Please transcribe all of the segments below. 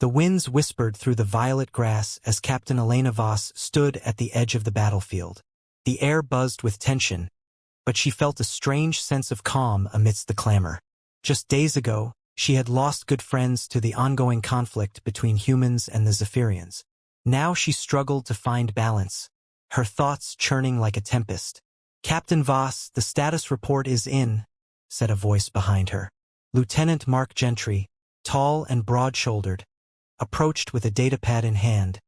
The winds whispered through the violet grass as Captain Elena Voss stood at the edge of the battlefield. The air buzzed with tension, but she felt a strange sense of calm amidst the clamor. Just days ago, she had lost good friends to the ongoing conflict between humans and the Zephyrians. Now she struggled to find balance, her thoughts churning like a tempest. "Captain Voss, the status report is in," said a voice behind her. Lieutenant Mark Gentry, tall and broad-shouldered, approached with a datapad in hand,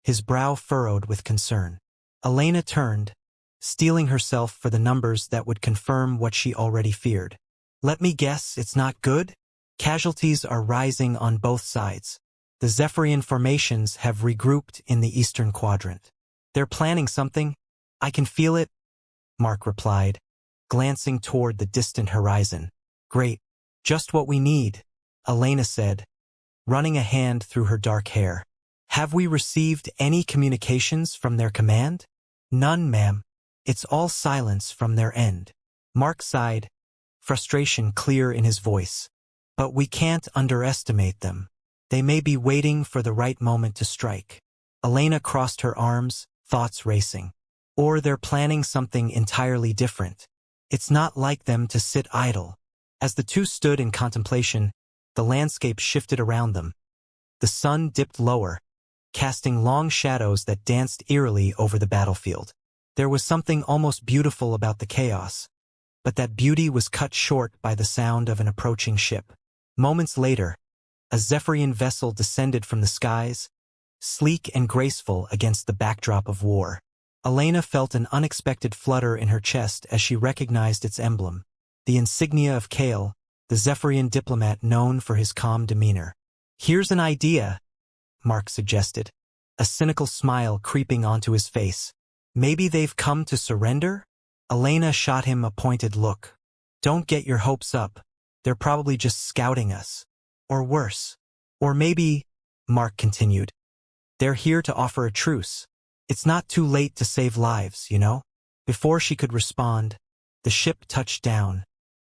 his brow furrowed with concern. Elena turned, steeling herself for the numbers that would confirm what she already feared. "Let me guess, it's not good? Casualties are rising on both sides. The Zephyrian formations have regrouped in the eastern quadrant. They're planning something. I can feel it," Mark replied, glancing toward the distant horizon. "Great. Just what we need," Elena said, running a hand through her dark hair. "Have we received any communications from their command?" "None, ma'am. It's all silence from their end." Mark sighed, frustration clear in his voice. "But we can't underestimate them. They may be waiting for the right moment to strike." Elena crossed her arms, thoughts racing. "Or they're planning something entirely different. It's not like them to sit idle." As the two stood in contemplation, the landscape shifted around them. The sun dipped lower, casting long shadows that danced eerily over the battlefield. There was something almost beautiful about the chaos, but that beauty was cut short by the sound of an approaching ship. Moments later, a Zephyrian vessel descended from the skies, sleek and graceful against the backdrop of war. Elena felt an unexpected flutter in her chest as she recognized its emblem, the insignia of Kale, the Zephyrian diplomat known for his calm demeanor. "Here's an idea," Mark suggested, a cynical smile creeping onto his face. "Maybe they've come to surrender?" Elena shot him a pointed look. "Don't get your hopes up. They're probably just scouting us. Or worse. Or maybe," Mark continued, "they're here to offer a truce. It's not too late to save lives, you know?" Before she could respond, the ship touched down,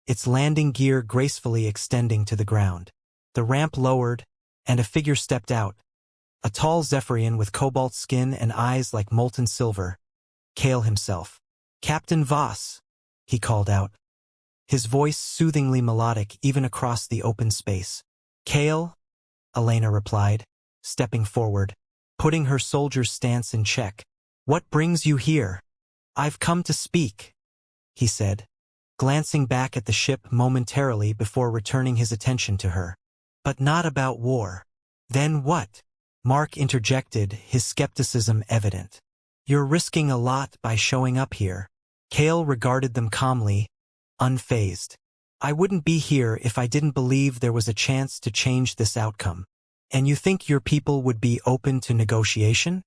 its landing gear gracefully extending to the ground. The ramp lowered, and a figure stepped out, a tall Zephyrian with cobalt skin and eyes like molten silver. Kale himself. "Captain Voss," he called out, his voice soothingly melodic even across the open space. "Kale," Elena replied, stepping forward, putting her soldier's stance in check. "What brings you here?" "I've come to speak," he said, glancing back at the ship momentarily before returning his attention to her. "But not about war." "Then what?" Mark interjected, his skepticism evident. "You're risking a lot by showing up here." Kale regarded them calmly, unfazed. "I wouldn't be here if I didn't believe there was a chance to change this outcome." "And you think your people would be open to negotiation?"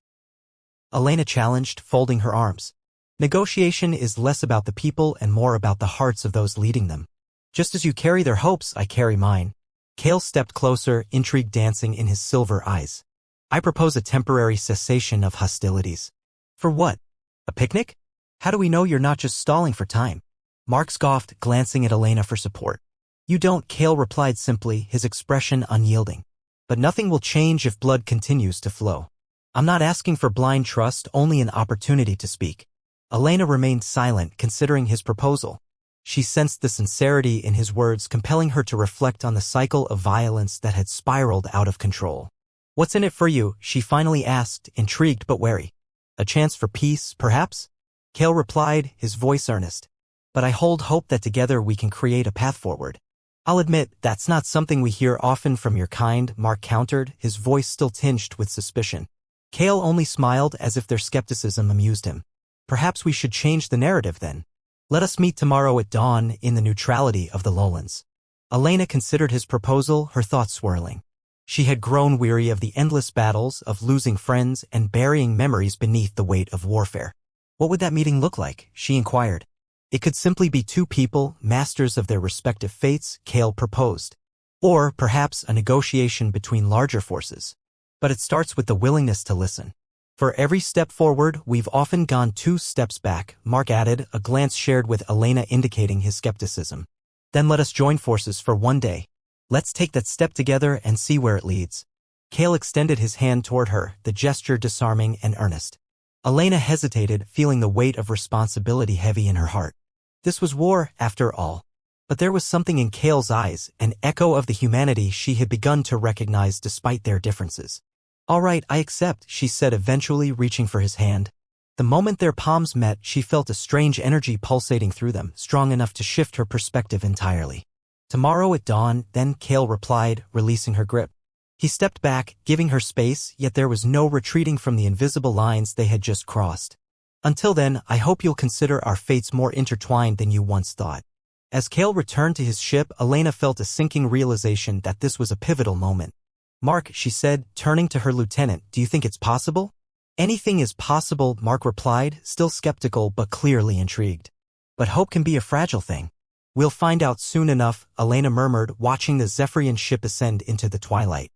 Elena challenged, folding her arms. "Negotiation is less about the people and more about the hearts of those leading them. Just as you carry their hopes, I carry mine." Kale stepped closer, intrigue dancing in his silver eyes. "I propose a temporary cessation of hostilities." "For what? A picnic? How do we know you're not just stalling for time?" Mark scoffed, glancing at Elena for support. "You don't," Kale replied simply, his expression unyielding. "But nothing will change if blood continues to flow. I'm not asking for blind trust, only an opportunity to speak." Elena remained silent, considering his proposal. She sensed the sincerity in his words, compelling her to reflect on the cycle of violence that had spiraled out of control. "What's in it for you?" she finally asked, intrigued but wary. "A chance for peace, perhaps?" Kale replied, his voice earnest. "But I hold hope that together we can create a path forward." "I'll admit, that's not something we hear often from your kind," Mark countered, his voice still tinged with suspicion. Kale only smiled as if their skepticism amused him. "Perhaps we should change the narrative then. Let us meet tomorrow at dawn in the neutrality of the lowlands." Elena considered his proposal, her thoughts swirling. She had grown weary of the endless battles, of losing friends and burying memories beneath the weight of warfare. "What would that meeting look like?" she inquired. "It could simply be two people, masters of their respective fates," Kale proposed. "Or perhaps a negotiation between larger forces. But it starts with the willingness to listen. For every step forward, we've often gone 2 steps back," Mark added, a glance shared with Elena indicating his skepticism. "Then let us join forces for one day. Let's take that step together and see where it leads." Kale extended his hand toward her, the gesture disarming and earnest. Elena hesitated, feeling the weight of responsibility heavy in her heart. This was war, after all. But there was something in Kale's eyes, an echo of the humanity she had begun to recognize despite their differences. "All right, I accept," she said, eventually reaching for his hand. The moment their palms met, she felt a strange energy pulsating through them, strong enough to shift her perspective entirely. "Tomorrow at dawn," then Kale replied, releasing her grip. He stepped back, giving her space, yet there was no retreating from the invisible lines they had just crossed. "Until then, I hope you'll consider our fates more intertwined than you once thought." As Kale returned to his ship, Elena felt a sinking realization that this was a pivotal moment. "Mark," she said, turning to her lieutenant, "do you think it's possible?" "Anything is possible," Mark replied, still skeptical but clearly intrigued. "But hope can be a fragile thing." "We'll find out soon enough," Elena murmured, watching the Zephyrian ship ascend into the twilight.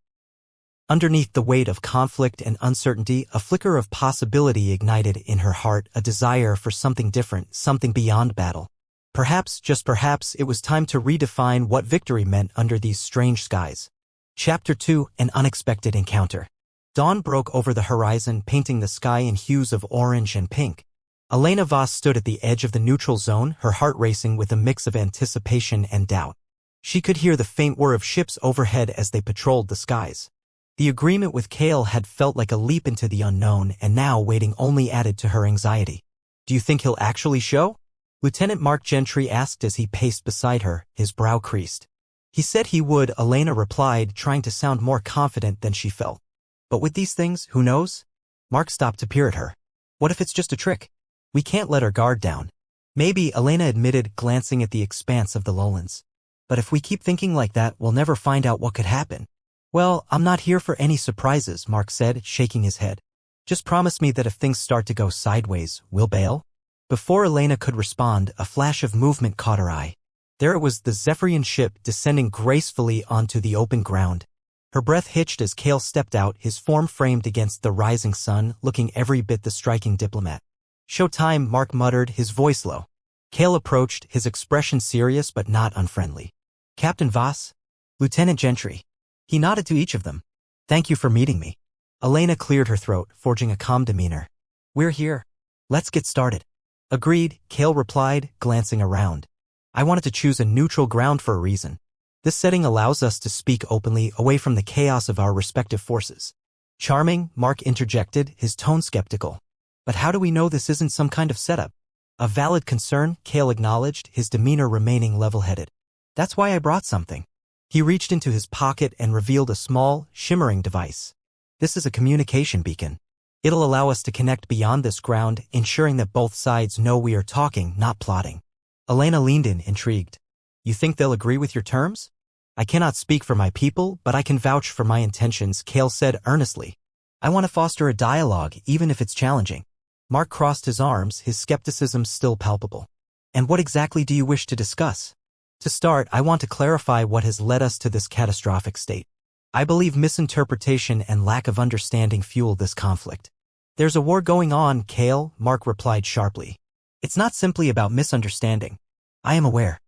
Underneath the weight of conflict and uncertainty, a flicker of possibility ignited in her heart, a desire for something different, something beyond battle. Perhaps, just perhaps, it was time to redefine what victory meant under these strange skies. Chapter 2: An Unexpected Encounter. Dawn broke over the horizon, painting the sky in hues of orange and pink. Elena Voss stood at the edge of the neutral zone, her heart racing with a mix of anticipation and doubt. She could hear the faint whir of ships overhead as they patrolled the skies. The agreement with Kale had felt like a leap into the unknown, and now waiting only added to her anxiety. "Do you think he'll actually show?" Lieutenant Mark Gentry asked as he paced beside her, his brow creased. "He said he would," Elena replied, trying to sound more confident than she felt. "But with these things, who knows?" Mark stopped to peer at her. "What if it's just a trick? We can't let our guard down." "Maybe," Elena admitted, glancing at the expanse of the lowlands. "But if we keep thinking like that, we'll never find out what could happen." "Well, I'm not here for any surprises," Mark said, shaking his head. "Just promise me that if things start to go sideways, we'll bail." Before Elena could respond, a flash of movement caught her eye. There it was, the Zephyrian ship descending gracefully onto the open ground. Her breath hitched as Kale stepped out, his form framed against the rising sun, looking every bit the striking diplomat. "Showtime," Mark muttered, his voice low. Kale approached, his expression serious but not unfriendly. "Captain Voss? Lieutenant Gentry." He nodded to each of them. "Thank you for meeting me." Elena cleared her throat, forging a calm demeanor. "We're here. Let's get started." "Agreed," Kale replied, glancing around. "I wanted to choose a neutral ground for a reason. This setting allows us to speak openly, away from the chaos of our respective forces." "Charming," Mark interjected, his tone skeptical. "But how do we know this isn't some kind of setup?" "A valid concern," Kale acknowledged, his demeanor remaining level-headed. "That's why I brought something." He reached into his pocket and revealed a small, shimmering device. "This is a communication beacon. It'll allow us to connect beyond this ground, ensuring that both sides know we are talking, not plotting." Elena leaned in, intrigued. "You think they'll agree with your terms?" "I cannot speak for my people, but I can vouch for my intentions," Kale said earnestly. "I want to foster a dialogue, even if it's challenging." Mark crossed his arms, his skepticism still palpable. "And what exactly do you wish to discuss?" "To start, I want to clarify what has led us to this catastrophic state. I believe misinterpretation and lack of understanding fuel this conflict." "There's a war going on, Kale," Mark replied sharply. "It's not simply about misunderstanding. I am aware.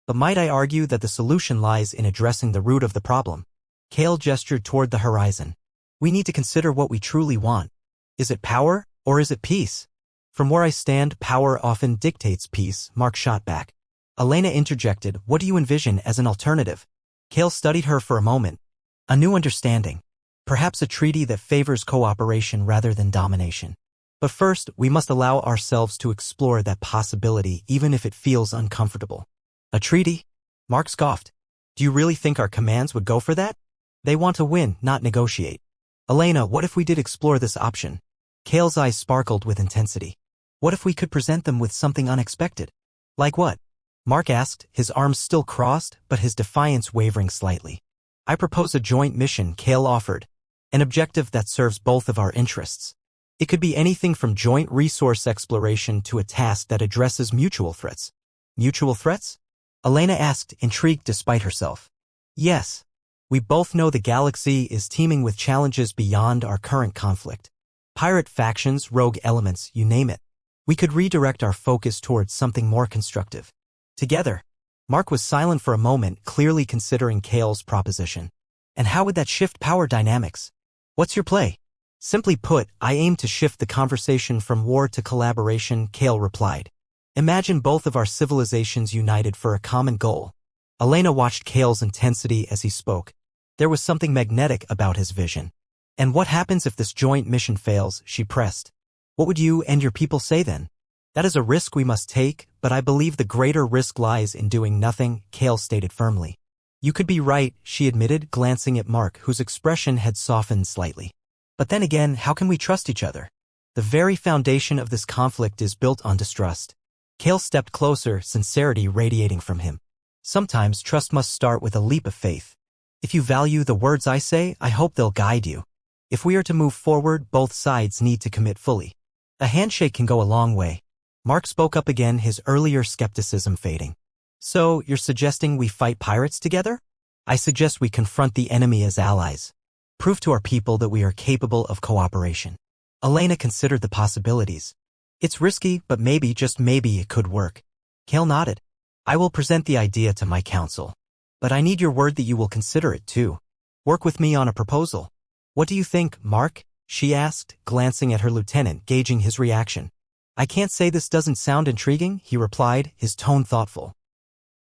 But might I argue that the solution lies in addressing the root of the problem?" Kale gestured toward the horizon. "We need to consider what we truly want. Is it power, or is it peace?" "From where I stand, power often dictates peace," Mark shot back. Elena interjected, "What do you envision as an alternative?" Kale studied her for a moment. "A new understanding. Perhaps a treaty that favors cooperation rather than domination. But first, we must allow ourselves to explore that possibility, even if it feels uncomfortable." "A treaty?" Mark scoffed. "Do you really think our commands would go for that? They want to win, not negotiate." "Elena, what if we did explore this option?" Kale's eyes sparkled with intensity. "What if we could present them with something unexpected?" "Like what?" Mark asked, his arms still crossed, but his defiance wavering slightly. "I propose a joint mission," Kale offered. "An objective that serves both of our interests. It could be anything from joint resource exploration to a task that addresses mutual threats." "Mutual threats?" Elena asked, intrigued despite herself. "Yes. We both know the galaxy is teeming with challenges beyond our current conflict. Pirate factions, rogue elements, you name it. We could redirect our focus towards something more constructive. Together." Mark was silent for a moment, clearly considering Kale's proposition. And how would that shift power dynamics? What's your play? Simply put, I aim to shift the conversation from war to collaboration, Kale replied. Imagine both of our civilizations united for a common goal. Elena watched Kale's intensity as he spoke. There was something magnetic about his vision. And what happens if this joint mission fails, she pressed. What would you and your people say then? That is a risk we must take, but I believe the greater risk lies in doing nothing, Kale stated firmly. You could be right, she admitted, glancing at Mark, whose expression had softened slightly. But then again, how can we trust each other? The very foundation of this conflict is built on distrust. Kale stepped closer, sincerity radiating from him. Sometimes trust must start with a leap of faith. If you value the words I say, I hope they'll guide you. If we are to move forward, both sides need to commit fully. A handshake can go a long way. Mark spoke up again, his earlier skepticism fading. So, you're suggesting we fight pirates together? I suggest we confront the enemy as allies. Prove to our people that we are capable of cooperation. Elena considered the possibilities. It's risky, but maybe, just maybe, it could work. Kale nodded. I will present the idea to my council. But I need your word that you will consider it too. Work with me on a proposal. What do you think, Mark? She asked, glancing at her lieutenant, gauging his reaction. I can't say this doesn't sound intriguing, he replied, his tone thoughtful.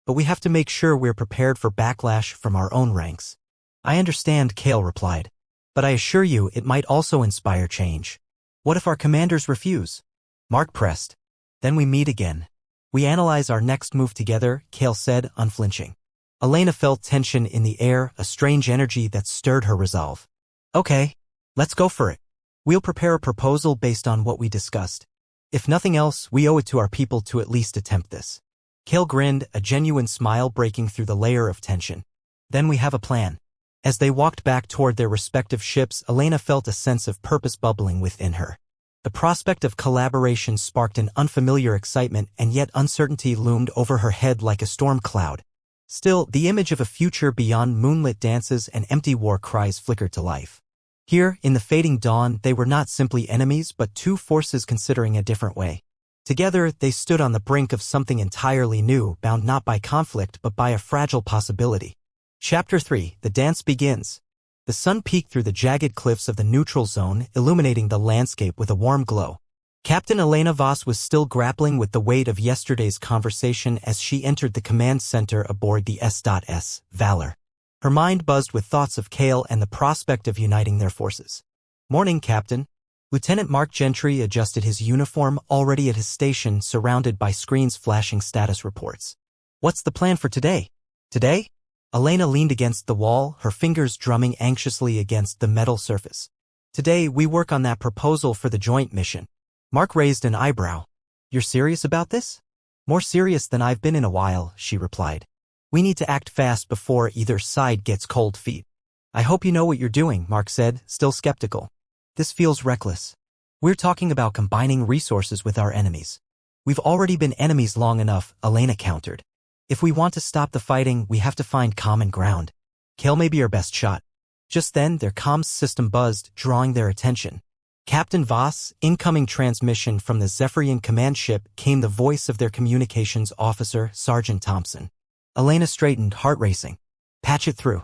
But we have to make sure we're prepared for backlash from our own ranks. I understand, Kale replied. But I assure you it might also inspire change. What if our commanders refuse? Mark pressed. Then we meet again. We analyze our next move together, Kale said, unflinching. Elena felt tension in the air, a strange energy that stirred her resolve. Okay, let's go for it. We'll prepare a proposal based on what we discussed. If nothing else, we owe it to our people to at least attempt this. Kale grinned, a genuine smile breaking through the layer of tension. Then we have a plan. As they walked back toward their respective ships, Elena felt a sense of purpose bubbling within her. The prospect of collaboration sparked an unfamiliar excitement, and yet uncertainty loomed over her head like a storm cloud. Still, the image of a future beyond moonlit dances and empty war cries flickered to life. Here, in the fading dawn, they were not simply enemies but two forces considering a different way. Together, they stood on the brink of something entirely new, bound not by conflict but by a fragile possibility. Chapter 3, The Dance Begins. The sun peeked through the jagged cliffs of the neutral zone, illuminating the landscape with a warm glow. Captain Elena Voss was still grappling with the weight of yesterday's conversation as she entered the command center aboard the S.S. Valor. Her mind buzzed with thoughts of Kale and the prospect of uniting their forces. Morning, Captain. Lieutenant Mark Gentry adjusted his uniform, already at his station, surrounded by screens flashing status reports. What's the plan for today? Today? Elena leaned against the wall, her fingers drumming anxiously against the metal surface. Today, we work on that proposal for the joint mission. Mark raised an eyebrow. You're serious about this? More serious than I've been in a while, she replied. We need to act fast before either side gets cold feet. I hope you know what you're doing, Mark said, still skeptical. This feels reckless. We're talking about combining resources with our enemies. We've already been enemies long enough, Elena countered. If we want to stop the fighting, we have to find common ground. Kale may be our best shot. Just then, their comms system buzzed, drawing their attention. Captain Voss, incoming transmission from the Zephyrian command ship, came the voice of their communications officer, Sergeant Thompson. Elena straightened, heart racing. Patch it through.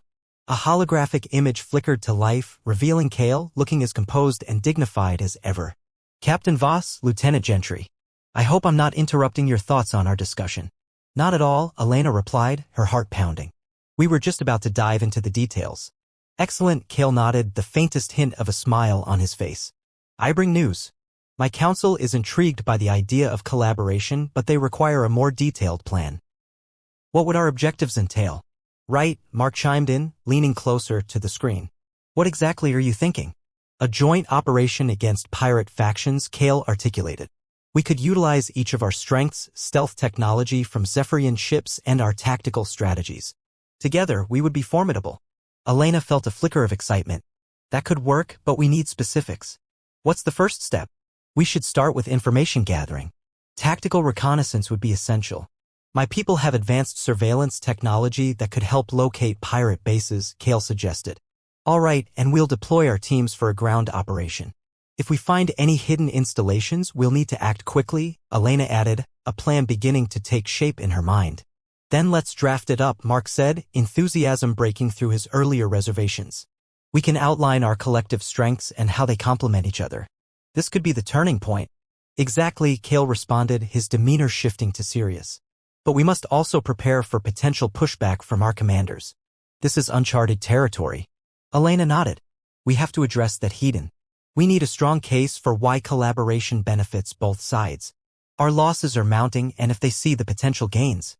A holographic image flickered to life, revealing Kale, looking as composed and dignified as ever. Captain Voss, Lieutenant Gentry. I hope I'm not interrupting your thoughts on our discussion. Not at all, Elena replied, her heart pounding. We were just about to dive into the details. Excellent, Kale nodded, the faintest hint of a smile on his face. I bring news. My council is intrigued by the idea of collaboration, but they require a more detailed plan. What would our objectives entail? Right, Mark chimed in, leaning closer to the screen. What exactly are you thinking? A joint operation against pirate factions, Kale articulated. We could utilize each of our strengths, stealth technology from Zephyrian ships, and our tactical strategies. Together, we would be formidable. Elena felt a flicker of excitement. That could work, but we need specifics. What's the first step? We should start with information gathering. Tactical reconnaissance would be essential. My people have advanced surveillance technology that could help locate pirate bases, Kale suggested. All right, and we'll deploy our teams for a ground operation. If we find any hidden installations, we'll need to act quickly, Elena added, a plan beginning to take shape in her mind. Then let's draft it up, Mark said, enthusiasm breaking through his earlier reservations. We can outline our collective strengths and how they complement each other. This could be the turning point. Exactly, Cale responded, his demeanor shifting to serious. But we must also prepare for potential pushback from our commanders. This is uncharted territory. Elena nodded. We have to address that heat-in. We need a strong case for why collaboration benefits both sides. Our losses are mounting, and if they see the potential gains,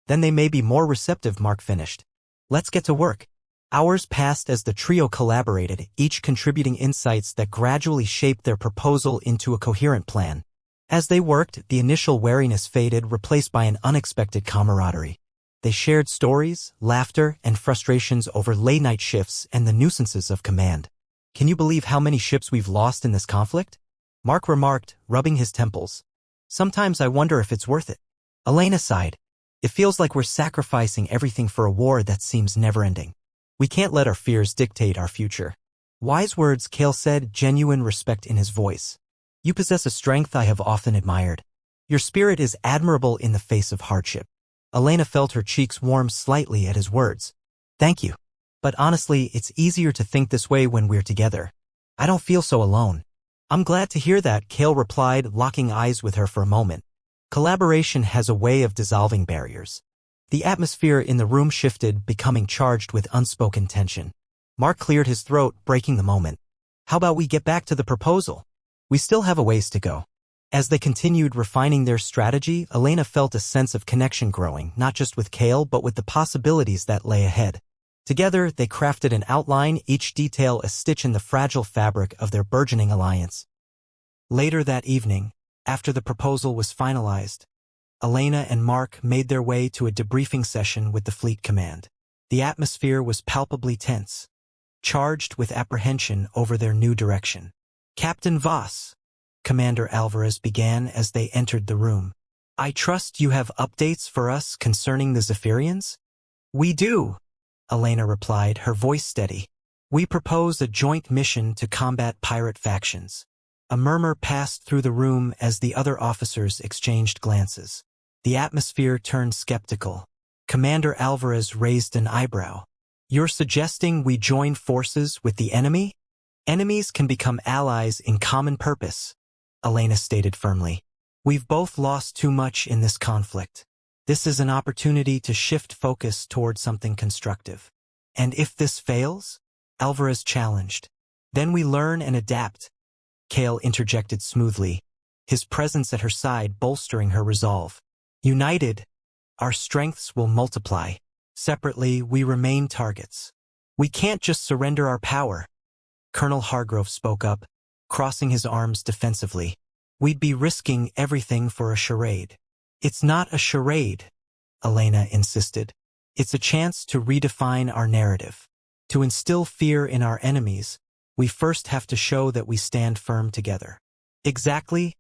then they may be more receptive, Mark finished. Let's get to work. Hours passed as the trio collaborated, each contributing insights that gradually shaped their proposal into a coherent plan. As they worked, the initial wariness faded, replaced by an unexpected camaraderie. They shared stories, laughter, and frustrations over late-night shifts and the nuisances of command. Can you believe how many ships we've lost in this conflict? Mark remarked, rubbing his temples. Sometimes I wonder if it's worth it. Elena sighed. It feels like we're sacrificing everything for a war that seems never-ending. We can't let our fears dictate our future. Wise words, Cale said, genuine respect in his voice. You possess a strength I have often admired. Your spirit is admirable in the face of hardship. Elena felt her cheeks warm slightly at his words. Thank you. But honestly, it's easier to think this way when we're together. I don't feel so alone. I'm glad to hear that, Cale replied, locking eyes with her for a moment. Collaboration has a way of dissolving barriers. The atmosphere in the room shifted, becoming charged with unspoken tension. Mark cleared his throat, breaking the moment. How about we get back to the proposal? We still have a ways to go. As they continued refining their strategy, Elena felt a sense of connection growing, not just with Cale but with the possibilities that lay ahead. Together, they crafted an outline, each detail a stitch in the fragile fabric of their burgeoning alliance. Later that evening, after the proposal was finalized, Elena and Mark made their way to a debriefing session with the fleet command. The atmosphere was palpably tense, charged with apprehension over their new direction. Captain Voss, Commander Alvarez began as they entered the room. I trust you have updates for us concerning the Zephyrians? We do, Elena replied, her voice steady. We propose a joint mission to combat pirate factions. A murmur passed through the room as the other officers exchanged glances. The atmosphere turned skeptical. Commander Alvarez raised an eyebrow. You're suggesting we join forces with the enemy? Enemies can become allies in common purpose, Elena stated firmly. We've both lost too much in this conflict. This is an opportunity to shift focus toward something constructive. And if this fails? Alvarez challenged. Then we learn and adapt, Cale interjected smoothly, his presence at her side bolstering her resolve. United, our strengths will multiply. Separately, we remain targets. We can't just surrender our power. Colonel Hargrove spoke up, crossing his arms defensively. We'd be risking everything for a charade. It's not a charade, Elena insisted. It's a chance to redefine our narrative. To instill fear in our enemies, we first have to show that we stand firm together. Exactly,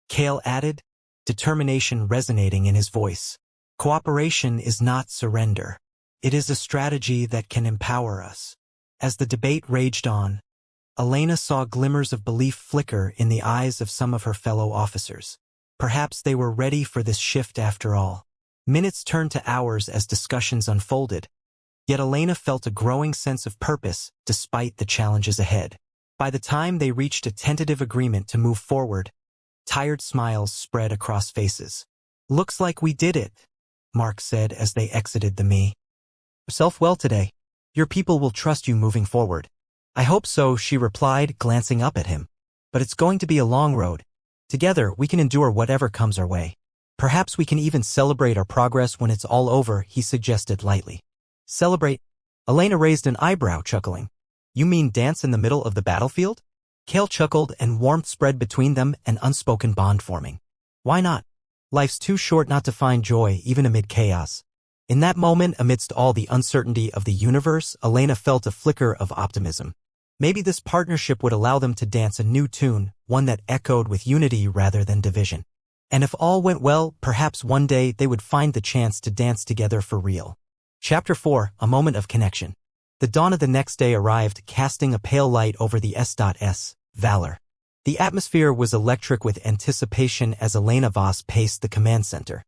Cale added, determination resonating in his voice. Cooperation is not surrender. It is a strategy that can empower us. As the debate raged on, Elena saw glimmers of belief flicker in the eyes of some of her fellow officers. Perhaps they were ready for this shift after all. Minutes turned to hours as discussions unfolded, yet Elena felt a growing sense of purpose despite the challenges ahead. By the time they reached a tentative agreement to move forward, tired smiles spread across faces. Looks like we did it, Mark said as they exited the me. Yourself well today. Your people will trust you moving forward. I hope so, she replied, glancing up at him. But it's going to be a long road. Together, we can endure whatever comes our way. Perhaps we can even celebrate our progress when it's all over, he suggested lightly. Celebrate? Elena raised an eyebrow, chuckling. You mean dance in the middle of the battlefield? Cale chuckled, and warmth spread between them, an unspoken bond forming. Why not? Life's too short not to find joy, even amid chaos. In that moment, amidst all the uncertainty of the universe, Elena felt a flicker of optimism. Maybe this partnership would allow them to dance a new tune, one that echoed with unity rather than division. And if all went well, perhaps one day they would find the chance to dance together for real. Chapter 4, A Moment of Connection. The dawn of the next day arrived, casting a pale light over the S.S. Valor. The atmosphere was electric with anticipation as Elena Voss paced the command center.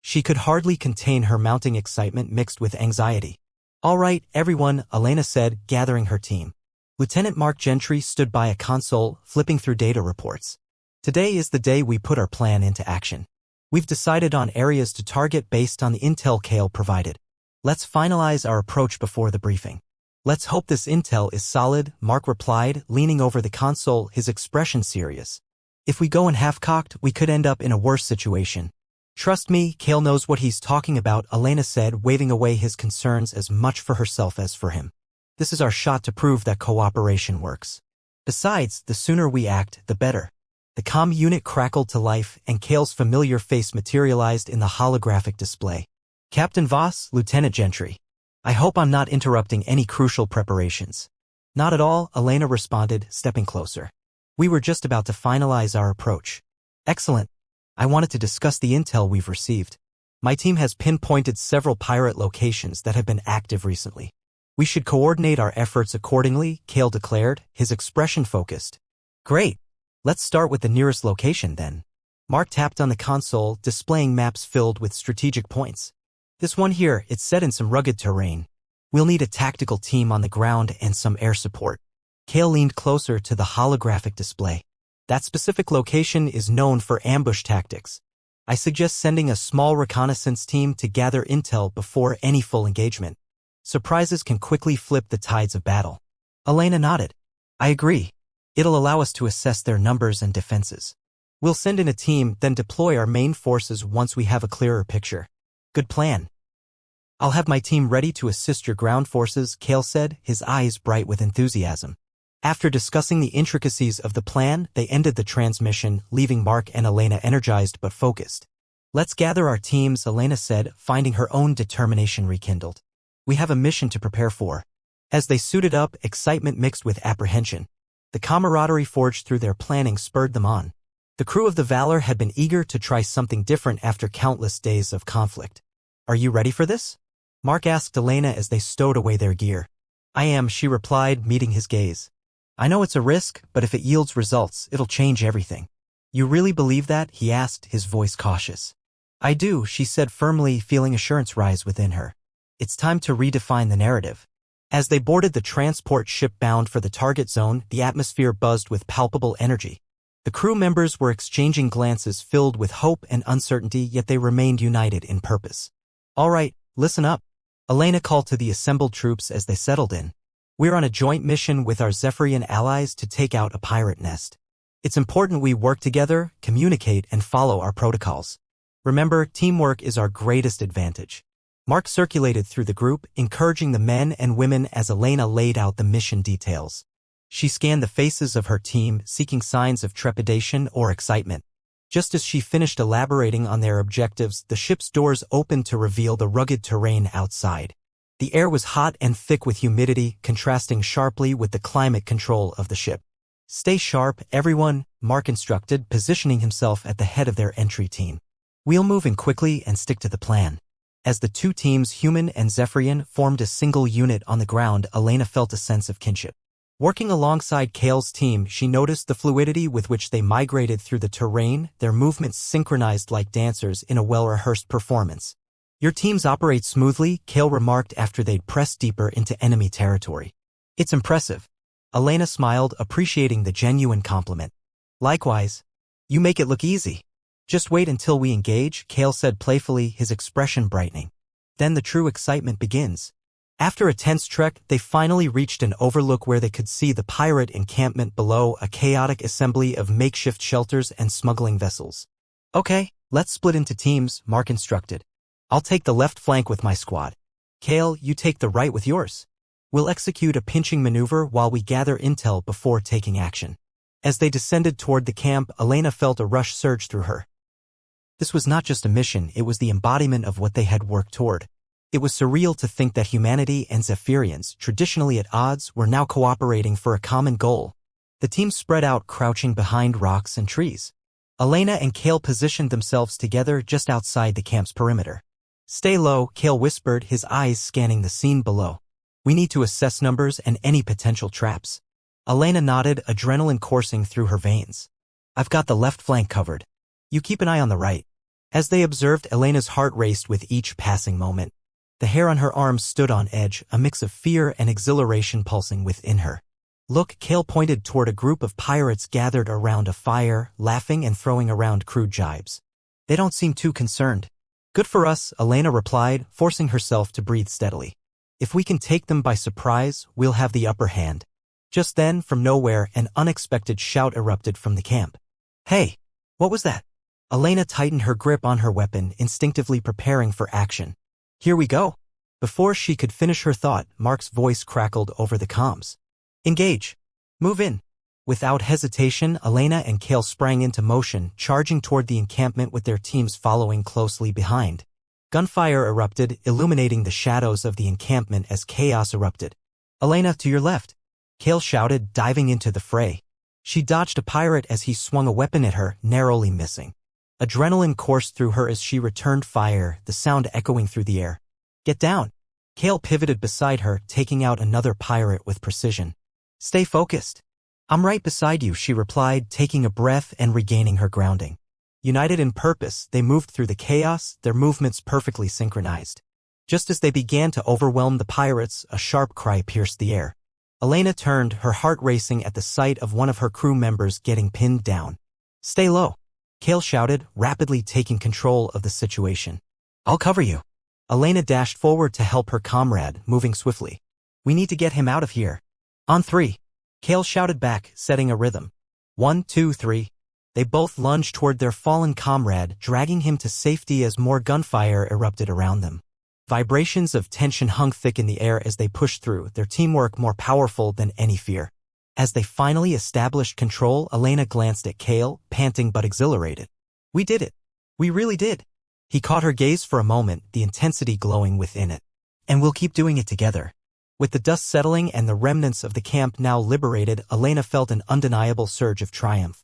She could hardly contain her mounting excitement mixed with anxiety. "All right, everyone," Elena said, gathering her team. Lieutenant Mark Gentry stood by a console, flipping through data reports. "Today is the day we put our plan into action. We've decided on areas to target based on the intel Kale provided. Let's finalize our approach before the briefing." "Let's hope this intel is solid," Mark replied, leaning over the console, his expression serious. "If we go in half-cocked, we could end up in a worse situation." "Trust me, Kale knows what he's talking about," Elena said, waving away his concerns as much for herself as for him. "This is our shot to prove that cooperation works. Besides, the sooner we act, the better." The comm unit crackled to life, and Kale's familiar face materialized in the holographic display. "Captain Voss, Lieutenant Gentry. I hope I'm not interrupting any crucial preparations." "Not at all," Elena responded, stepping closer. "We were just about to finalize our approach." "Excellent. I wanted to discuss the intel we've received. My team has pinpointed several pirate locations that have been active recently. We should coordinate our efforts accordingly," Kale declared, his expression focused. "Great. Let's start with the nearest location then." Mark tapped on the console, displaying maps filled with strategic points. "This one here, it's set in some rugged terrain. We'll need a tactical team on the ground and some air support." Kale leaned closer to the holographic display. "That specific location is known for ambush tactics. I suggest sending a small reconnaissance team to gather intel before any full engagement. Surprises can quickly flip the tides of battle." Elena nodded. "I agree. It'll allow us to assess their numbers and defenses. We'll send in a team, then deploy our main forces once we have a clearer picture." "Good plan. I'll have my team ready to assist your ground forces," Kale said, his eyes bright with enthusiasm. After discussing the intricacies of the plan, they ended the transmission, leaving Mark and Elena energized but focused. "Let's gather our teams," Elena said, finding her own determination rekindled. "We have a mission to prepare for." As they suited up, excitement mixed with apprehension. The camaraderie forged through their planning spurred them on. The crew of the Valor had been eager to try something different after countless days of conflict. "Are you ready for this?" Mark asked Elena as they stowed away their gear. "I am," she replied, meeting his gaze. "I know it's a risk, but if it yields results, it'll change everything." "You really believe that?" he asked, his voice cautious. "I do," she said firmly, feeling assurance rise within her. "It's time to redefine the narrative." As they boarded the transport ship bound for the target zone, the atmosphere buzzed with palpable energy. The crew members were exchanging glances filled with hope and uncertainty, yet they remained united in purpose. "All right, listen up," Elena called to the assembled troops as they settled in. "We're on a joint mission with our Zephyrian allies to take out a pirate nest. It's important we work together, communicate, and follow our protocols. Remember, teamwork is our greatest advantage." Mark circulated through the group, encouraging the men and women as Elena laid out the mission details. She scanned the faces of her team, seeking signs of trepidation or excitement. Just as she finished elaborating on their objectives, the ship's doors opened to reveal the rugged terrain outside. The air was hot and thick with humidity, contrasting sharply with the climate control of the ship. "Stay sharp, everyone," Mark instructed, positioning himself at the head of their entry team. "We'll move in quickly and stick to the plan." As the two teams, human and Zephyrian, formed a single unit on the ground, Elena felt a sense of kinship. Working alongside Kale's team, she noticed the fluidity with which they migrated through the terrain, their movements synchronized like dancers in a well-rehearsed performance. "Your teams operate smoothly," Kale remarked after they'd pressed deeper into enemy territory. "It's impressive." Elena smiled, appreciating the genuine compliment. "Likewise. You make it look easy." "Just wait until we engage," Kale said playfully, his expression brightening. "Then the true excitement begins." After a tense trek, they finally reached an overlook where they could see the pirate encampment below, a chaotic assembly of makeshift shelters and smuggling vessels. "Okay, let's split into teams," Mark instructed. "I'll take the left flank with my squad. Kale, you take the right with yours. We'll execute a pinching maneuver while we gather intel before taking action." As they descended toward the camp, Elena felt a rush surge through her. This was not just a mission, it was the embodiment of what they had worked toward. It was surreal to think that humanity and Zephyrians, traditionally at odds, were now cooperating for a common goal. The team spread out, crouching behind rocks and trees. Elena and Kale positioned themselves together just outside the camp's perimeter. "Stay low," Kale whispered, his eyes scanning the scene below. "We need to assess numbers and any potential traps." Elena nodded, adrenaline coursing through her veins. "I've got the left flank covered. You keep an eye on the right." As they observed, Elena's heart raced with each passing moment. The hair on her arms stood on edge, a mix of fear and exhilaration pulsing within her. Look, Kale pointed toward a group of pirates gathered around a fire, laughing and throwing around crude jibes. They don't seem too concerned. Good for us, Elena replied, forcing herself to breathe steadily. If we can take them by surprise, we'll have the upper hand. Just then, from nowhere, an unexpected shout erupted from the camp. Hey! What was that? Elena tightened her grip on her weapon, instinctively preparing for action. Here we go. Before she could finish her thought, Mark's voice crackled over the comms. Engage. Move in. Without hesitation, Elena and Kale sprang into motion, charging toward the encampment with their teams following closely behind. Gunfire erupted, illuminating the shadows of the encampment as chaos erupted. Elena, to your left. Kale shouted, diving into the fray. She dodged a pirate as he swung a weapon at her, narrowly missing. Adrenaline coursed through her as she returned fire, the sound echoing through the air. Get down. Kale pivoted beside her, taking out another pirate with precision. Stay focused. I'm right beside you, she replied, taking a breath and regaining her grounding. United in purpose, they moved through the chaos, their movements perfectly synchronized. Just as they began to overwhelm the pirates, a sharp cry pierced the air. Elena turned, her heart racing at the sight of one of her crew members getting pinned down. Stay low. Kale shouted, rapidly taking control of the situation. I'll cover you. Elena dashed forward to help her comrade, moving swiftly. We need to get him out of here. On 3. Kale shouted back, setting a rhythm. 1, 2, 3. They both lunged toward their fallen comrade, dragging him to safety as more gunfire erupted around them. Vibrations of tension hung thick in the air as they pushed through, their teamwork more powerful than any fear. As they finally established control, Elena glanced at Kale, panting but exhilarated. We did it. We really did. He caught her gaze for a moment, the intensity glowing within it. And we'll keep doing it together. With the dust settling and the remnants of the camp now liberated, Elena felt an undeniable surge of triumph.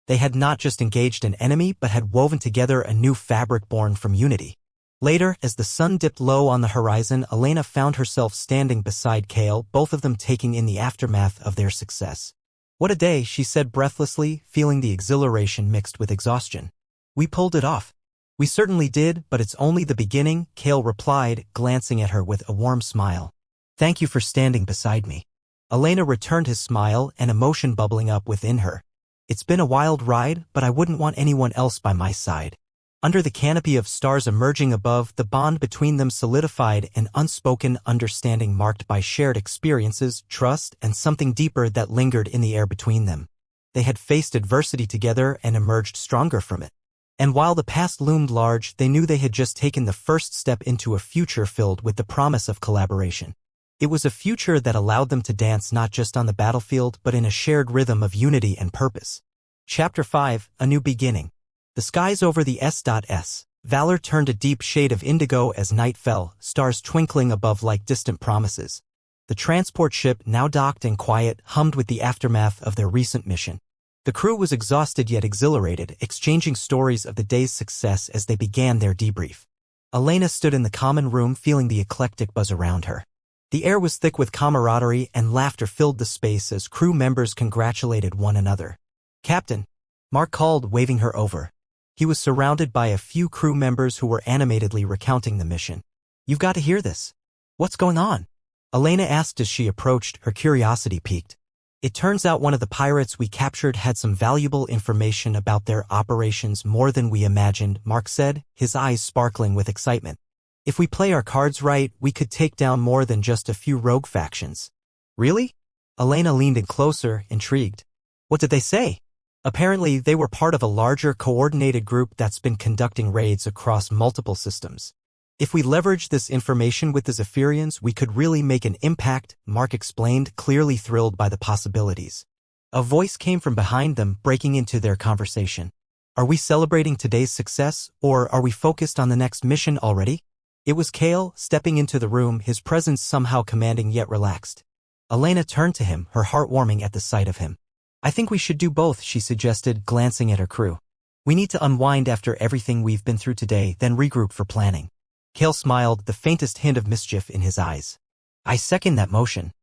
They had not just engaged an enemy but had woven together a new fabric born from unity. Later, as the sun dipped low on the horizon, Elena found herself standing beside Kale, both of them taking in the aftermath of their success. What a day, she said breathlessly, feeling the exhilaration mixed with exhaustion. We pulled it off. We certainly did, but it's only the beginning, Kale replied, glancing at her with a warm smile. Thank you for standing beside me. Elena returned his smile, an emotion bubbling up within her. It's been a wild ride, but I wouldn't want anyone else by my side. Under the canopy of stars emerging above, the bond between them solidified, an unspoken understanding marked by shared experiences, trust, and something deeper that lingered in the air between them. They had faced adversity together and emerged stronger from it. And while the past loomed large, they knew they had just taken the first step into a future filled with the promise of collaboration. It was a future that allowed them to dance not just on the battlefield but in a shared rhythm of unity and purpose. Chapter 5, A New Beginning. The skies over the S.S. Valor turned a deep shade of indigo as night fell, stars twinkling above like distant promises. The transport ship, now docked and quiet, hummed with the aftermath of their recent mission. The crew was exhausted yet exhilarated, exchanging stories of the day's success as they began their debrief. Elena stood in the common room feeling the eclectic buzz around her. The air was thick with camaraderie and laughter filled the space as crew members congratulated one another. Captain, Mark called, waving her over. He was surrounded by a few crew members who were animatedly recounting the mission. You've got to hear this. What's going on? Elena asked as she approached, her curiosity piqued. It turns out one of the pirates we captured had some valuable information about their operations, more than we imagined, Mark said, his eyes sparkling with excitement. If we play our cards right, we could take down more than just a few rogue factions. Really? Elena leaned in closer, intrigued. What did they say? Apparently, they were part of a larger coordinated group that's been conducting raids across multiple systems. If we leverage this information with the Zephyrians, we could really make an impact, Mark explained, clearly thrilled by the possibilities. A voice came from behind them, breaking into their conversation. Are we celebrating today's success, or are we focused on the next mission already? It was Kale, stepping into the room, his presence somehow commanding yet relaxed. Elena turned to him, her heart warming at the sight of him. I think we should do both, she suggested, glancing at her crew. We need to unwind after everything we've been through today, then regroup for planning. Kale smiled, the faintest hint of mischief in his eyes. I second that motion.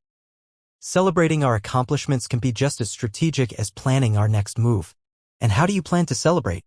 Celebrating our accomplishments can be just as strategic as planning our next move. And how do you plan to celebrate?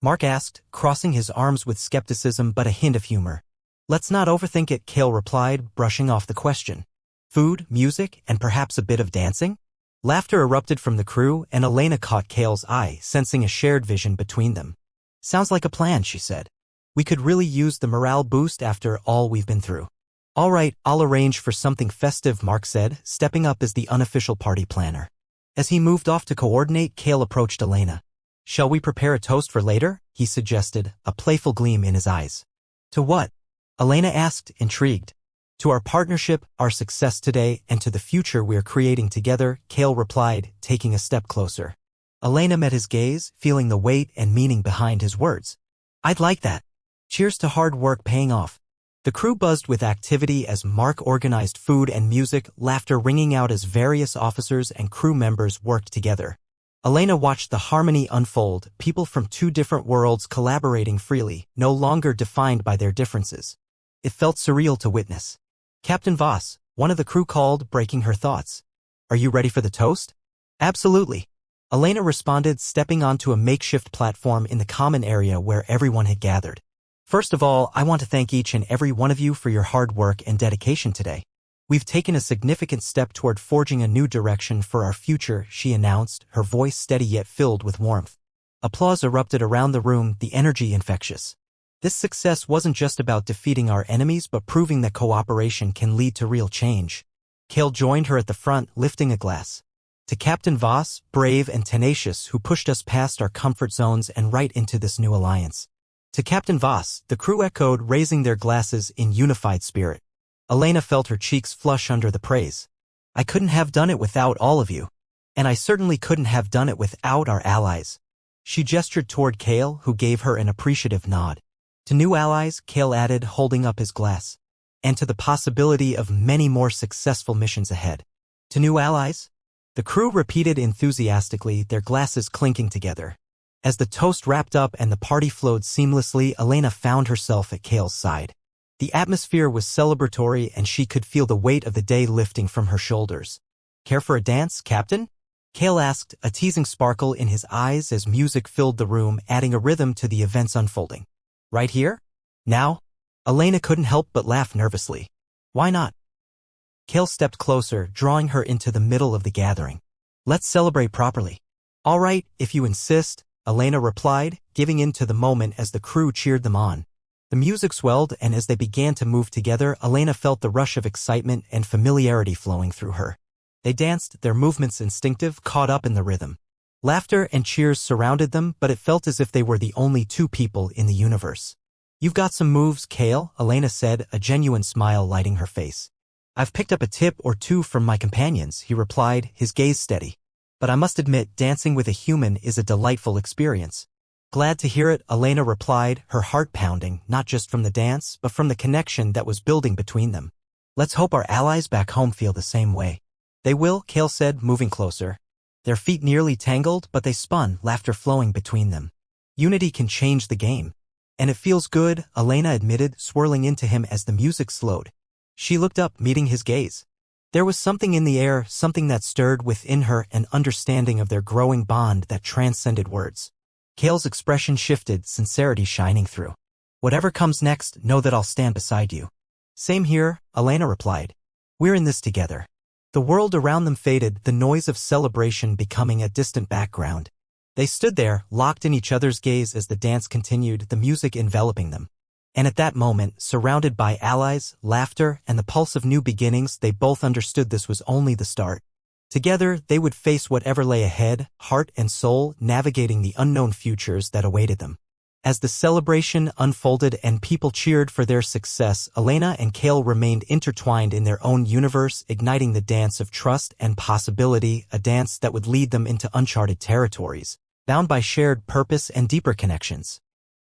Mark asked, crossing his arms with skepticism but a hint of humor. Let's not overthink it, Kale replied, brushing off the question. Food, music, and perhaps a bit of dancing? Laughter erupted from the crew, and Elena caught Kale's eye, sensing a shared vision between them. Sounds like a plan, she said. We could really use the morale boost after all we've been through. All right, I'll arrange for something festive, Mark said, stepping up as the unofficial party planner. As he moved off to coordinate, Kale approached Elena. Shall we prepare a toast for later? He suggested, a playful gleam in his eyes. To what? Elena asked, intrigued. To our partnership, our success today, and to the future we're creating together, Kale replied, taking a step closer. Elena met his gaze, feeling the weight and meaning behind his words. I'd like that. Cheers to hard work paying off. The crew buzzed with activity as Mark organized food and music, laughter ringing out as various officers and crew members worked together. Elena watched the harmony unfold, people from two different worlds collaborating freely, no longer defined by their differences. It felt surreal to witness. Captain Voss, one of the crew called, breaking her thoughts. Are you ready for the toast? Absolutely. Elena responded, stepping onto a makeshift platform in the common area where everyone had gathered. First of all, I want to thank each and every one of you for your hard work and dedication today. We've taken a significant step toward forging a new direction for our future, she announced, her voice steady yet filled with warmth. Applause erupted around the room, the energy infectious. This success wasn't just about defeating our enemies but proving that cooperation can lead to real change. Kale joined her at the front, lifting a glass. To Captain Voss, brave and tenacious, who pushed us past our comfort zones and right into this new alliance. To Captain Voss, the crew echoed, raising their glasses in unified spirit. Elena felt her cheeks flush under the praise. I couldn't have done it without all of you. And I certainly couldn't have done it without our allies. She gestured toward Kale, who gave her an appreciative nod. To new allies, Kale added, holding up his glass. And to the possibility of many more successful missions ahead. To new allies? The crew repeated enthusiastically, their glasses clinking together. As the toast wrapped up and the party flowed seamlessly, Elena found herself at Kale's side. The atmosphere was celebratory and she could feel the weight of the day lifting from her shoulders. Care for a dance, Captain? Kale asked, a teasing sparkle in his eyes as music filled the room, adding a rhythm to the events unfolding. Right here? Now? Elena couldn't help but laugh nervously. Why not? Kale stepped closer, drawing her into the middle of the gathering. Let's celebrate properly. All right, if you insist, Elena replied, giving in to the moment as the crew cheered them on. The music swelled, and as they began to move together, Elena felt the rush of excitement and familiarity flowing through her. They danced, their movements instinctive, caught up in the rhythm. Laughter and cheers surrounded them, but it felt as if they were the only two people in the universe. You've got some moves, Kale, Elena said, a genuine smile lighting her face. I've picked up a tip or two from my companions, he replied, his gaze steady. But I must admit, dancing with a human is a delightful experience. Glad to hear it, Elena replied, her heart pounding, not just from the dance, but from the connection that was building between them. Let's hope our allies back home feel the same way. They will, Kale said, moving closer. Their feet nearly tangled, but they spun, laughter flowing between them. Unity can change the game. And it feels good, Elena admitted, swirling into him as the music slowed. She looked up, meeting his gaze. There was something in the air, something that stirred within her, an understanding of their growing bond that transcended words. Kale's expression shifted, sincerity shining through. Whatever comes next, know that I'll stand beside you. Same here, Elena replied. We're in this together. The world around them faded, the noise of celebration becoming a distant background. They stood there, locked in each other's gaze as the dance continued, the music enveloping them. And at that moment, surrounded by allies, laughter, and the pulse of new beginnings, they both understood this was only the start. Together, they would face whatever lay ahead, heart and soul, navigating the unknown futures that awaited them. As the celebration unfolded and people cheered for their success, Elena and Kale remained intertwined in their own universe, igniting the dance of trust and possibility, a dance that would lead them into uncharted territories, bound by shared purpose and deeper connections.